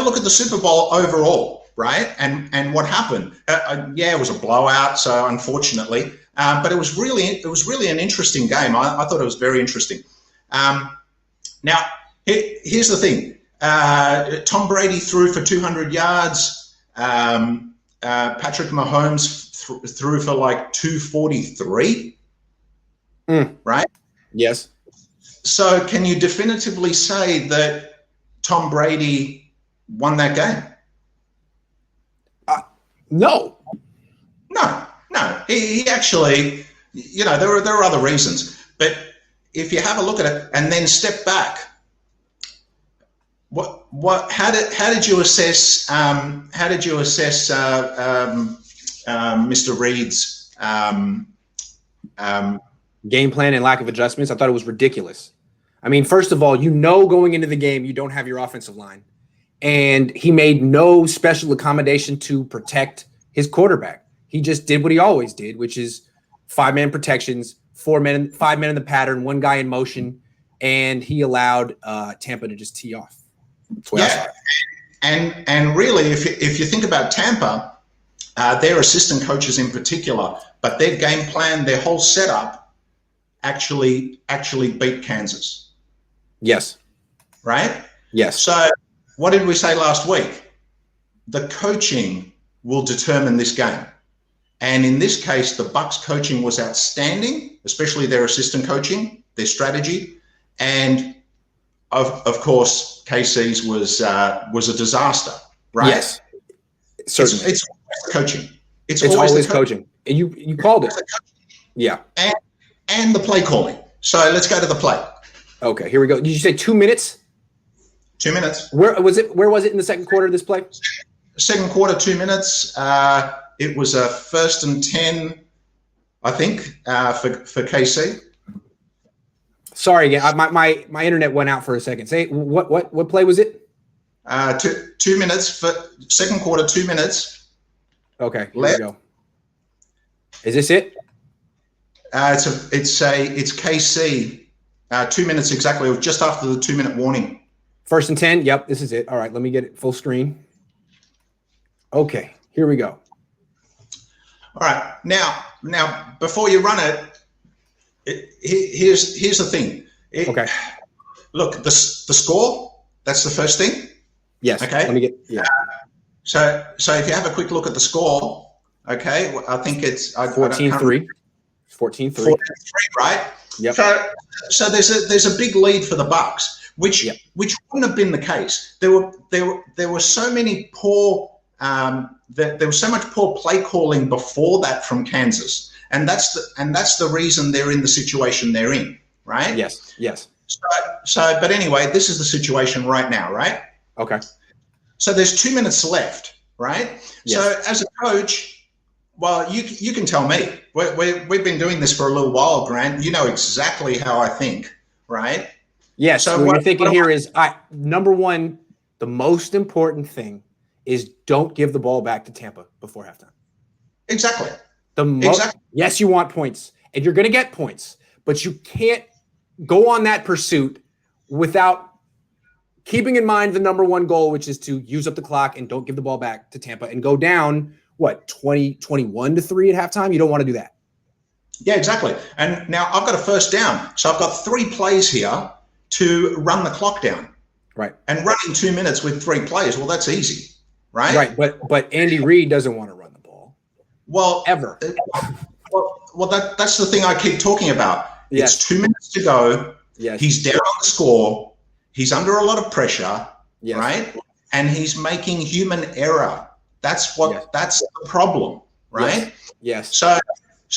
a look at the Super Bowl overall, right? And what happened? Yeah, it was a blowout, so unfortunately, but it was really an interesting game. I thought it was very interesting. Now, here's the thing: Tom Brady threw for 200 yards. Patrick Mahomes threw for like 243. Right? Yes. So, can you definitively say that Tom Brady won that game? No. He actually, there are other reasons. But if you have a look at it and then step back, how did you assess Mr. Reed's game plan and lack of adjustments? I thought it was ridiculous. I mean, first of all, going into the game, you don't have your offensive line. And he made no special accommodation to protect his quarterback. He just did what he always did, which is 5-man protections, 5 men in the pattern, 1 guy in motion, and he allowed Tampa to just tee off. Yeah, and really, if you think about Tampa, their assistant coaches in particular, but their game plan, their whole setup, actually beat Kansas. Yes. Right? Yes. So what did we say last week? The coaching will determine this game. And in this case, the Bucs coaching was outstanding, especially their assistant coaching, their strategy. And of course, KC's was a disaster, right? Yes. Certainly. It's coaching. It's always coaching. And you called it. Yeah. And the play calling. So let's go to the play. Okay, here we go. Did you say 2 minutes? 2 minutes. Where was it in the second quarter of this play? Second quarter, 2 minutes. It was a 1st and 10, I think, for KC. Sorry, again, my internet went out for a second. Say what play was it? 2 minutes for second quarter, 2 minutes. Okay, here we go. Is this it? It's KC. 2 minutes exactly. It was just after the 2 minute warning. 1st and 10. Yep, this is it. All right, let me get it full screen. Okay, here we go. All right, now before you run here's the thing. Okay. Look, the score. That's the first thing. Yes. Okay. Let me get. Yeah. So if you have a quick look at the score, okay, I think it's 14-3. 14-3. Right? Yep. So there's a big lead for the Bucs, which wouldn't have been the case. There were so many poor there was so much poor play calling before that from Kansas, and that's the reason they're in the situation they're in, right? Yes. Yes. So but anyway, this is the situation right now, right? Okay. So there's 2 minutes left, right? Yes. So as a coach, well, you can tell me. We've been doing this for a little while, Grant. You know exactly how I think, right? Yes. So what you're thinking here is, number one, the most important thing is don't give the ball back to Tampa before halftime. Exactly. Exactly. Yes, you want points, and you're going to get points, but you can't go on that pursuit without keeping in mind the number one goal, which is to use up the clock and don't give the ball back to Tampa and go down, 21-3 at halftime? You don't want to do that. Yeah, exactly. And now I've got a first down. So I've got 3 plays here to run the clock down. Right. And running 2 minutes with 3 plays, well, that's easy, right? Right, but Andy Reid doesn't want to run the ball. Well, ever. Well, that's the thing I keep talking about. Yes. It's 2 minutes to go. Yes. He's down on the score. He's under a lot of pressure, yes. right? And he's making human error. That's the problem, right? Yes. So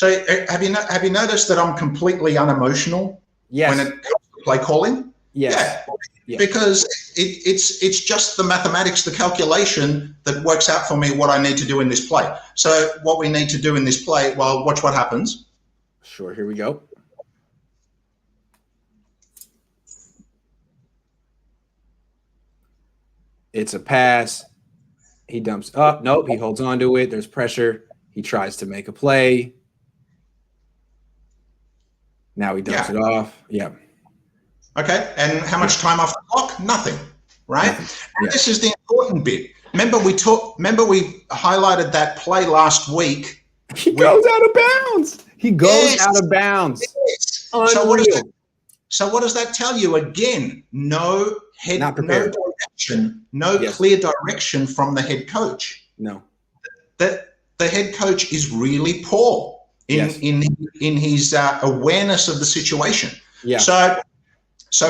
have you noticed that I'm completely unemotional when it comes to play calling? Yes. Yeah. Yes. Because it's just the mathematics, the calculation that works out for me what I need to do in this play. So what we need to do in this play, well, watch what happens. Sure, here we go. It's a pass. He dumps up. Nope, he holds on to it. There's pressure. He tries to make a play. Now he dumps it off. Yeah. Okay, and how much time off the clock? Nothing. right? Nothing. And Yeah. this is the important bit. Remember we highlighted that play last week. He goes out of bounds. He goes Yes. out of bounds. Yes. Unreal. So what does that tell you? Again, no direction, no clear direction from the head coach. No. That the head coach is really poor in his awareness of the situation. Yeah. So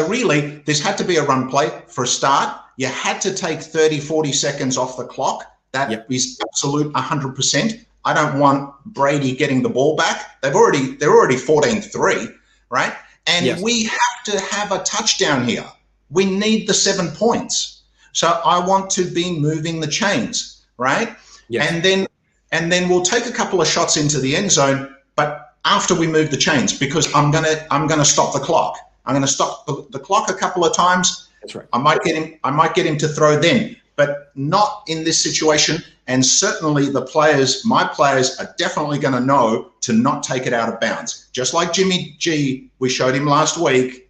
really, this had to be a run play for a start. You had to take 30, 40 seconds off the clock. That is absolute 100%. I don't want Brady getting the ball back. They're already 14-3, right? And we have to have a touchdown here. We need the 7 points. So I want to be moving the chains, right? Yes. And then we'll take a couple of shots into the end zone, but after we move the chains, because I'm gonna stop the clock. I'm gonna stop the clock a couple of times. That's right. I might get him to throw then, but not in this situation. And certainly my players are definitely going to know to not take it out of bounds. Just like Jimmy G, we showed him last week.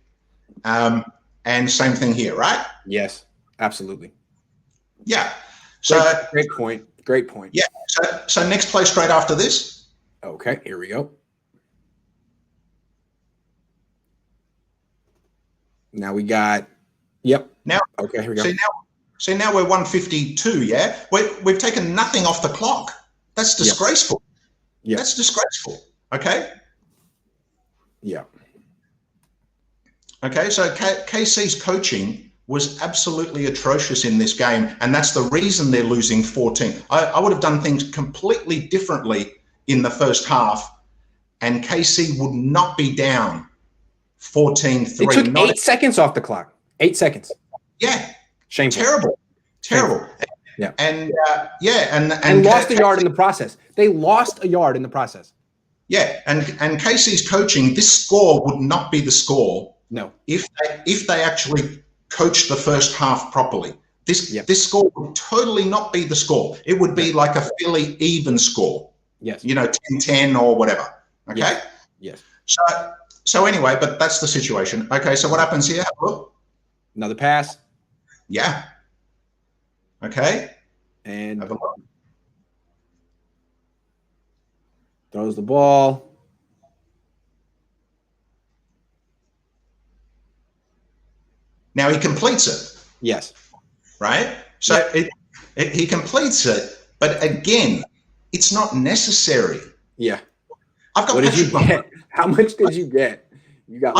And same thing here, right? Yes, absolutely. Yeah. Great point. Great point. Yeah. So next play straight after this. Okay, here we go. Now we got, Now, okay, here we go. See, now we're 152, yeah? We've taken nothing off the clock. That's disgraceful. Yeah. That's disgraceful, okay? Yeah. Okay, so KC's coaching was absolutely atrocious in this game, and that's the reason they're losing 14. I would have done things completely differently in the first half, and KC would not be down 14-3. It took 8 seconds off the clock. 8 seconds. Yeah. Shameful. Terrible. Yeah. And lost a yard in the process. They lost a yard in the process. Yeah, and Casey's coaching, this score would not be the score. No. If they actually coached the first half properly. This score would totally not be the score. It would be like a fairly even score. Yes. 10-10 or whatever. Okay? Yes. So anyway, but that's the situation. Okay, so what happens here? Have a look. Another pass. Yeah. Okay. And have a look. Throws the ball. Now he completes it. Yes. Right? So he completes it, but again, it's not necessary. Yeah. I've got what did you get? How much did you get? You got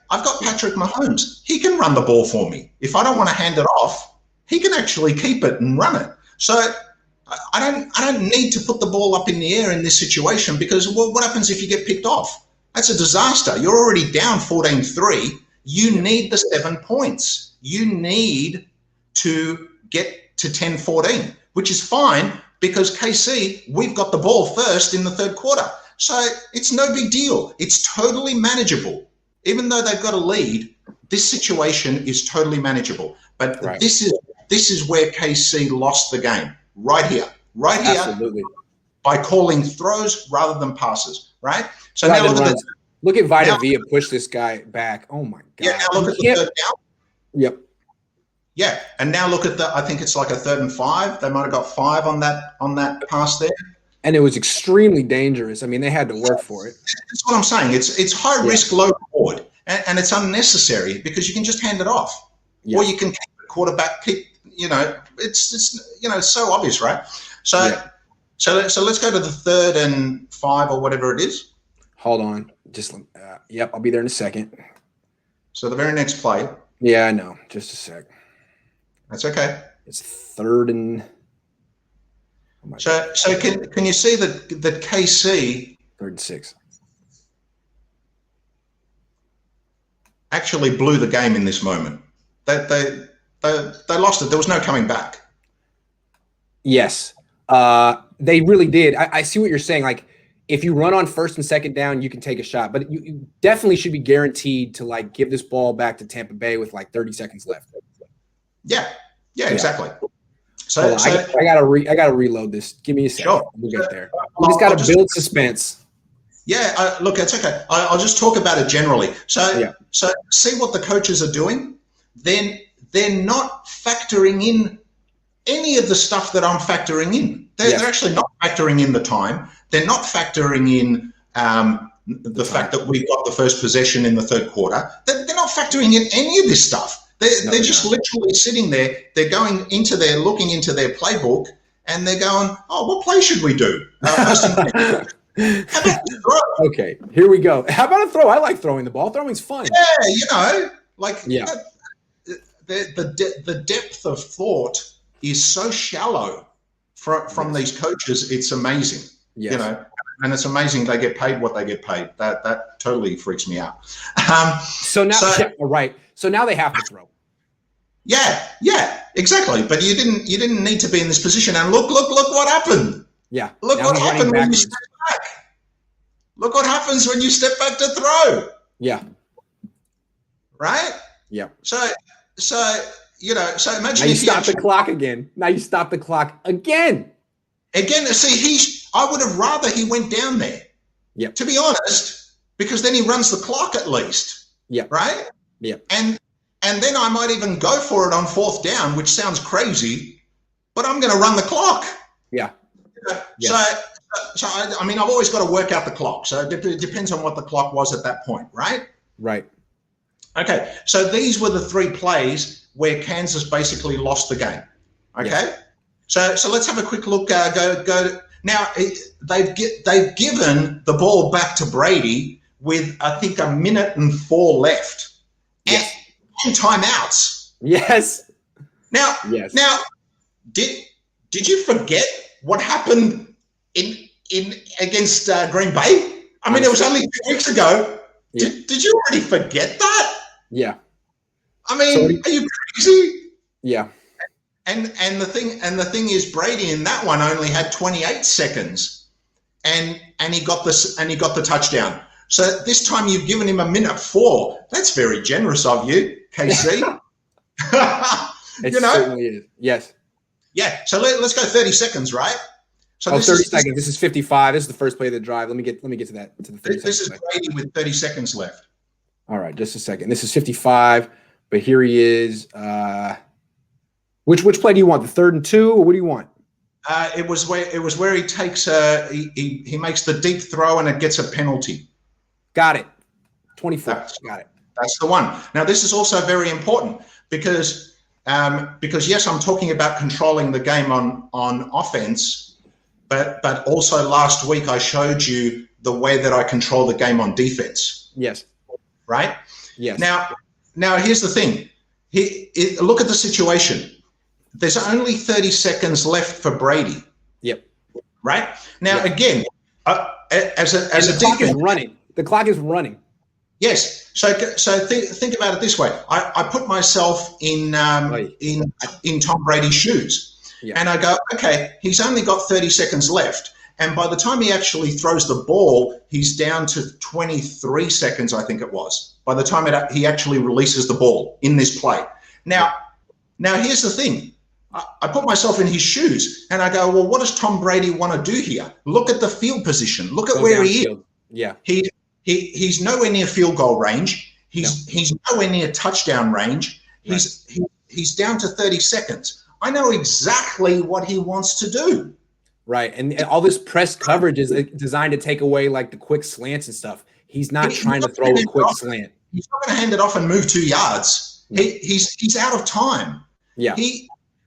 I've got Patrick Mahomes. He can run the ball for me. If I don't want to hand it off, he can actually keep it and run it. So I don't need to put the ball up in the air in this situation, because what happens if you get picked off? That's a disaster. You're already down 14-3. You need the 7 points. You need to get to 10-14, which is fine because KC, we've got the ball first in the third quarter. So it's no big deal. It's totally manageable. Even though they've got a lead, this situation is totally manageable. But this is where KC lost the game. Right here. Absolutely. By calling throws rather than passes. Right? So now look at Vita Vea push this guy back. Oh my God. Yeah, now look at the third down. Yep. Yeah. And now look at I think it's like a 3rd and 5. They might have got 5 on that pass there. And it was extremely dangerous. I mean, they had to work for it. That's what I'm saying. It's high risk, low reward, and it's unnecessary because you can just hand it off, or you can keep the quarterback. It's so obvious, right? So let's go to the 3rd and 5 or whatever it is. Hold on, I'll be there in a second. So the very next play. Yeah, I know. Just a sec. That's okay. It's 3rd and. So can you see that KC 3rd and 6 actually blew the game in this moment? They lost it. There was no coming back. Yes, they really did. I see what you're saying. Like, if you run on 1st and 2nd down, you can take a shot, but you definitely should be guaranteed to give this ball back to Tampa Bay with 30 seconds left. Yeah, exactly. So I gotta reload this. Give me a second. Sure. We'll get there. We just gotta build suspense. Yeah, look, it's okay. I'll just talk about it generally. So see what the coaches are doing. Then they're not factoring in any of the stuff that I'm factoring in. They're actually not factoring in the time. They're not factoring in the fact that we got the first possession in the third quarter. They're not factoring in any of this stuff. They're just literally sitting there. They're looking into their playbook, and they're going, "Oh, what play should we do?" How about the throw? Okay, here we go. How about a throw? I like throwing the ball. Throwing's fun. Yeah, the depth of thought is so shallow from these coaches. It's amazing. Yes. And it's amazing they get paid what they get paid. That totally freaks me out. So now they have to throw. Yeah, exactly. But you didn't need to be in this position. And look what happened. Yeah. Look what happened when you step back. Look what happens when you step back to throw. Yeah. Right? Yeah. So imagine now you stop the clock again. Now you stop the clock again. See, I would have rather he went down there. Yeah. To be honest, because then he runs the clock at least. Yeah. Right? Yeah. And then I might even go for it on fourth down, which sounds crazy, but I'm going to run the clock. Yeah. So I mean, I've always got to work out the clock. So it depends on what the clock was at that point, right? Right. Okay. So these were the three plays where Kansas basically lost the game. Okay. Yeah. So let's have a quick look. Go. Now they've given the ball back to Brady with I think 1 minute and 4 left. Yes. And timeouts. Yes. Now, did you forget what happened in against Green Bay? I mean, it was only 2 weeks ago. Yeah. Did you already forget that? Yeah. I mean, are you crazy? Yeah. And the thing is, Brady in that one only had 28 seconds, and he got the touchdown. So this time you've given him 1 minute 4. That's very generous of you, KC. It certainly is. Yes. Yeah. So let's go 30 seconds, right? So 30 seconds. This is 55. This is the first play of the drive. Let me get to that. To the 30 this is Brady with 30 seconds left. All right, just a second. This is 55, but here he is. Which play do you want? The 3rd and 2, or what do you want? It was where he takes he makes the deep throw and it gets a penalty. Got it. 24. Got it. That's the one. Now this is also very important because yes, I'm talking about controlling the game on offense, but also last week I showed you the way that I control the game on defense. Yes. Right? Yes. Now here's the thing. Look at the situation. There's only 30 seconds left for Brady. Yep. Right? Now again, as a the clock is running. The clock is running. Yes. So think about it this way. I put myself in Tom Brady's shoes, and I go, okay, he's only got 30 seconds left, and by the time he actually throws the ball, he's down to 23 seconds, I think it was. By the time he actually releases the ball in this play. Now here's the thing. I put myself in his shoes, and I go, well, what does Tom Brady want to do here? Look at the field position. Look at where he is. Yeah. He's nowhere near field goal range. He's nowhere near touchdown range. He's down to 30 seconds. I know exactly what he wants to do. Right, and all this press coverage is designed to take away like the quick slants and stuff. He's not trying to throw a quick slant. He's not going to hand it off and move 2 yards. He's out of time. Yeah.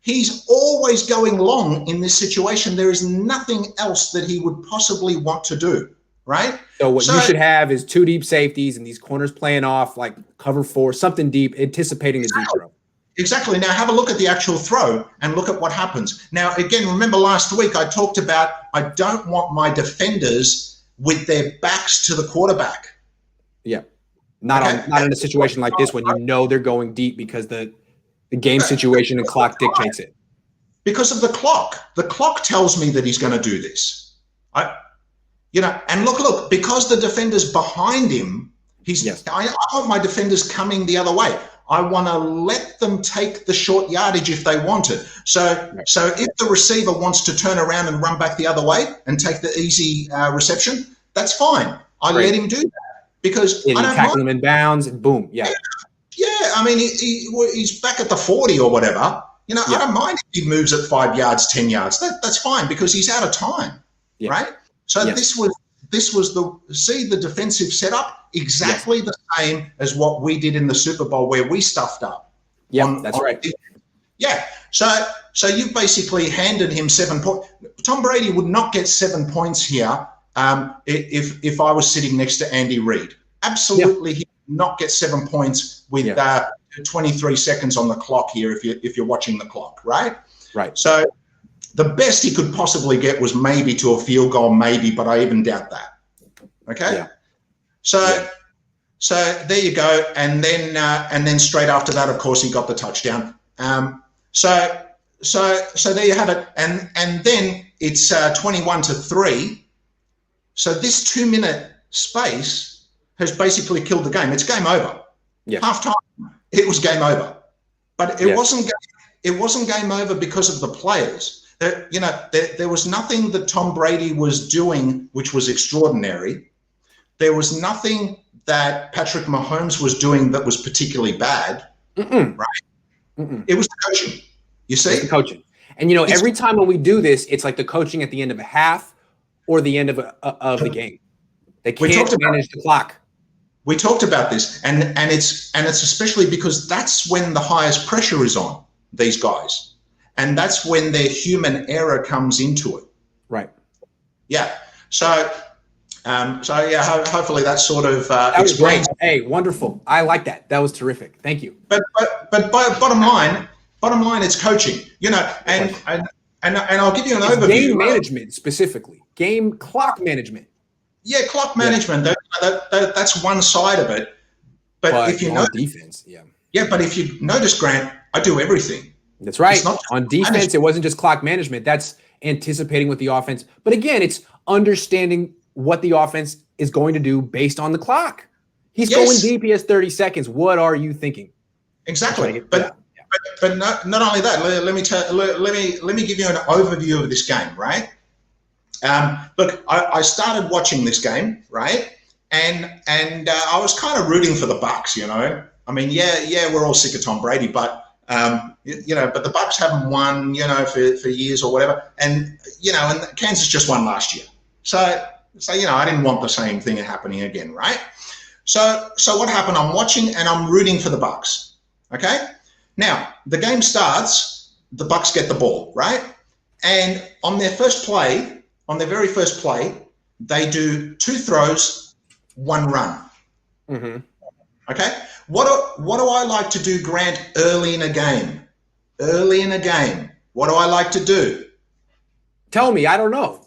He's always going long in this situation. There is nothing else that he would possibly want to do, right? So what you should have is 2 deep safeties and these corners playing off like cover 4, something deep, anticipating the deep throw. Exactly. Now have a look at the actual throw and look at what happens. Now, again, remember last week I talked about I don't want my defenders with their backs to the quarterback. Yeah. Not in a situation like this when you know they're going deep because the game situation and clock dictates it. Because of the clock. The clock tells me that he's going to do this. And look, because the defender's behind him, I want my defenders coming the other way. I want to let them take the short yardage if they want it. So if the receiver wants to turn around and run back the other way and take the easy reception, that's fine. I let him do that because I don't tackle him in bounds and boom. Yeah. Yeah, I mean, he's back at the 40 or whatever. You know, I don't mind if he moves at 5 yards, 10 yards. That's fine because he's out of time, right? So this was the defensive setup exactly the same as what we did in the Super Bowl where we stuffed up. Yeah, that's right. Yeah. So you basically handed him 7 points. Tom Brady would not get 7 points here if I was sitting next to Andy Reid. Absolutely, he would not get 7 points with 23 seconds on the clock here if you're watching the clock, right? Right. So the best he could possibly get was maybe to a field goal, maybe, but I even doubt that. Okay. Yeah. So there you go, and then straight after that, of course, he got the touchdown. So there you have it, and then it's 21-3. So this 2-minute space has basically killed the game. It's game over. Yeah. Half time, it was game over, but it wasn't game over because of the players. There was nothing that Tom Brady was doing which was extraordinary. There was nothing that Patrick Mahomes was doing that was particularly bad, right? It was the coaching. You see? It's the coaching. And, every time when we do this, it's like the coaching at the end of a half or the end of the game. They can't manage the clock. We talked about this, and it's especially because that's when the highest pressure is on these guys. And that's when their human error comes into it. Right. Yeah. So hopefully that sort of explains. Hey, wonderful. I like that. That was terrific. Thank you. But bottom line, it's coaching. And I'll give you an overview. Game management specifically. Game clock management. Yeah, clock management. Yeah. That's one side of it. But if you know defense, but if you notice, Grant, I do everything. That's right. On defense, it wasn't just clock management. That's anticipating what the offense. But again, it's understanding what the offense is going to do based on the clock. He's going deep. He has 30 seconds. What are you thinking? Exactly. But not only that. Let me give you an overview of this game, right? Look, I started watching this game, right? And I was kind of rooting for the Bucs, I mean, we're all sick of Tom Brady, but but the Bucs haven't won, for years or whatever. And Kansas just won last year. So I didn't want the same thing happening again, right? So what happened? I'm watching and I'm rooting for the Bucs. Okay? Now, the game starts, the Bucs get the ball, right? And on their very first play, they do 2 throws, 1 run. Mm-hmm. Okay? What do I like to do, Grant, early in a game? What do I like to do? Tell me, I don't know.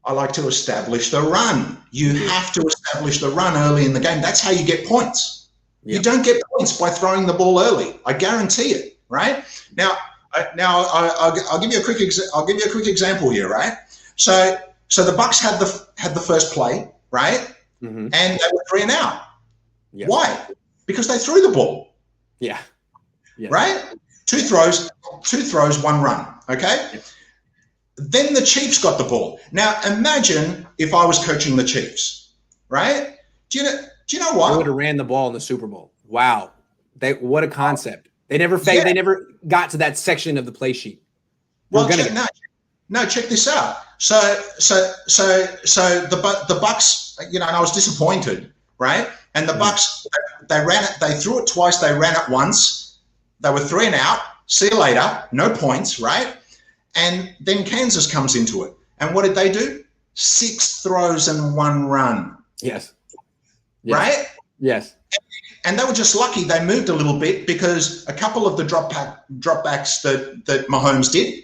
I like to establish the run. You have to establish the run early in the game. That's how you get points. Yep. You don't get points by throwing the ball early. I guarantee it. Right now, I'll give you a quick example here. Right, so the Bucs had the first play, right, and they were 3 and out. Yep. Why? Because they threw the ball. Yeah. Right. 2 throws, 1 run. Okay. Yep. Then the Chiefs got the ball. Now imagine if I was coaching the Chiefs, right? Do you know what? They would have ran the ball in the Super Bowl. Wow, what a concept! They never They never got to that section of the play sheet. Well, check this out. So the Bucs, and I was disappointed, right? And the Bucs, they ran it. They threw it twice. They ran it once. They were 3 and out. See you later. No points, right? And then Kansas comes into it. And what did they do? 6 throws and 1 run. Yes. Right? Yes. And they were just lucky they moved a little bit because a couple of the dropbacks that Mahomes did,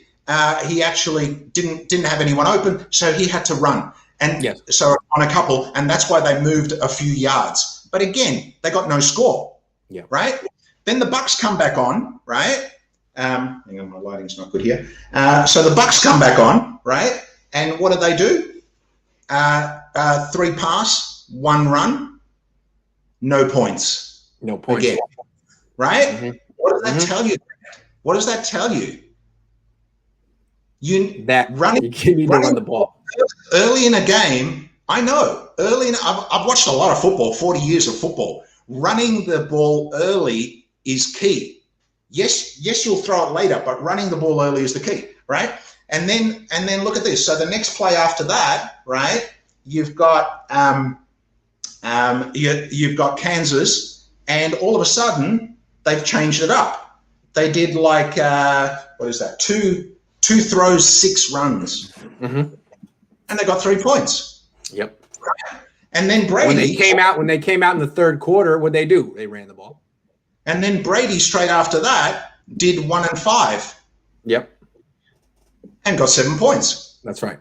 he actually didn't have anyone open, so he had to run. And so on a couple, and that's why they moved a few yards. But again, they got no score. Yeah. Right? Then the Bucs come back on, right? Hang on, my lighting's not good here. So the Bucs come back on, right? And what do? 3 pass, 1 run, no points. No points. Again, right? Mm-hmm. What does that tell you? What does that tell you? You need to run the ball early in a game. I know I've watched a lot of football, 40 years of football. Running the ball early is key. Yes, you'll throw it later, but running the ball early is the key, right? And then look at this. So the next play after that, right? You've got you've got Kansas, and all of a sudden they've changed it up. They did like what is that? Two throws, 6 runs, and they got 3 points. Yep. Right? And then Brady, when they came out in the third quarter, what'd they do? They ran the ball. And then Brady straight after that did 1 and 5. Yep. And got 7 points. That's right.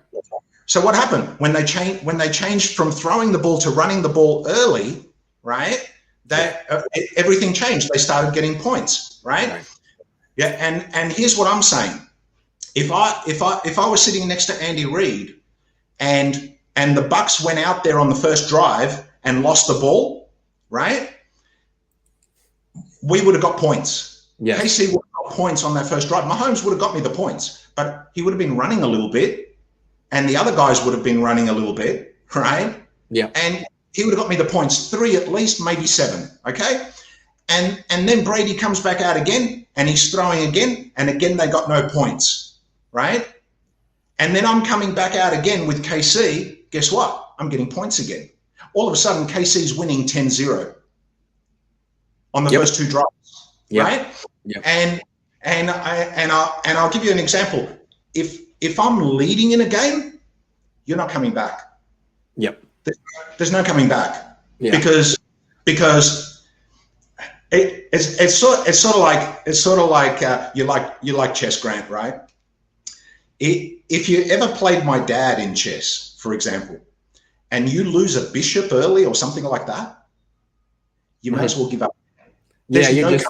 So what happened when they changed from throwing the ball to running the ball early, right? That everything changed. They started getting points, right? Yeah. And here's what I'm saying: if I was sitting next to Andy Reid, and the Bucks went out there on the first drive and lost the ball, right? We would have got points. Yes. KC would have got points on that first drive. Mahomes would have got me the points, but he would have been running a little bit, and the other guys would have been running a little bit, right? Yeah. And he would have got me the points, 3 at least, maybe 7, okay? And then Brady comes back out again, and he's throwing again, and again they got no points, right? And then I'm coming back out again with KC. Guess what? I'm getting points again. All of a sudden, KC's winning 10-0 on the first 2 drives, right? Yep. And I'll give you an example. If I'm leading in a game, you're not coming back. Yep. There's no coming back. Yeah. Because it's sort of like you like chess, Grant, right? If you ever played my dad in chess, for example, and you lose a bishop early or something like that, you may as well give up. There's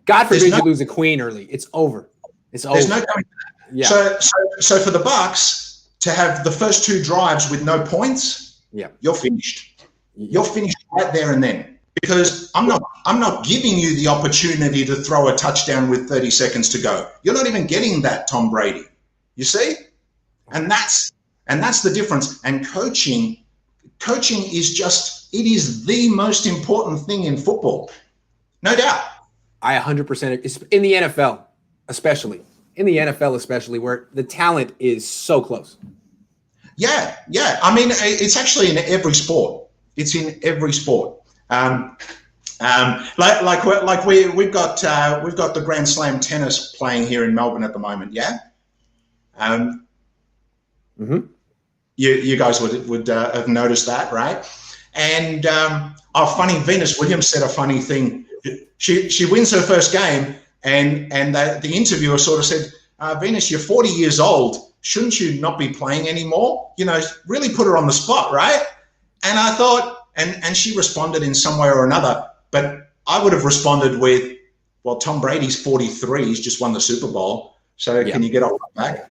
God forbid you lose a queen early. It's over. It's over. There's no coming back. Yeah. So for the Bucks to have the first 2 drives with no points, you're finished. You're finished right there and then. Because I'm not giving you the opportunity to throw a touchdown with 30 seconds to go. You're not even getting that, Tom Brady. You see? And that's the difference. And coaching is it is the most important thing in football. No doubt. I 100%. It's in the NFL, especially. In the NFL, especially, where the talent is so close. Yeah. I mean, it's actually in every sport. It's in every sport. We've got the Grand Slam tennis playing here in Melbourne at the moment. Yeah. You guys would have noticed that, right? And funny, Venus Williams said a funny thing. She wins her first game, and the interviewer sort of said, Venus, you're 40 years old. Shouldn't you not be playing anymore? You know, really put her on the spot, right? And I thought, and she responded in some way or another, but I would have responded with, well, Tom Brady's 43. He's just won the Super Bowl. So can you get off my back?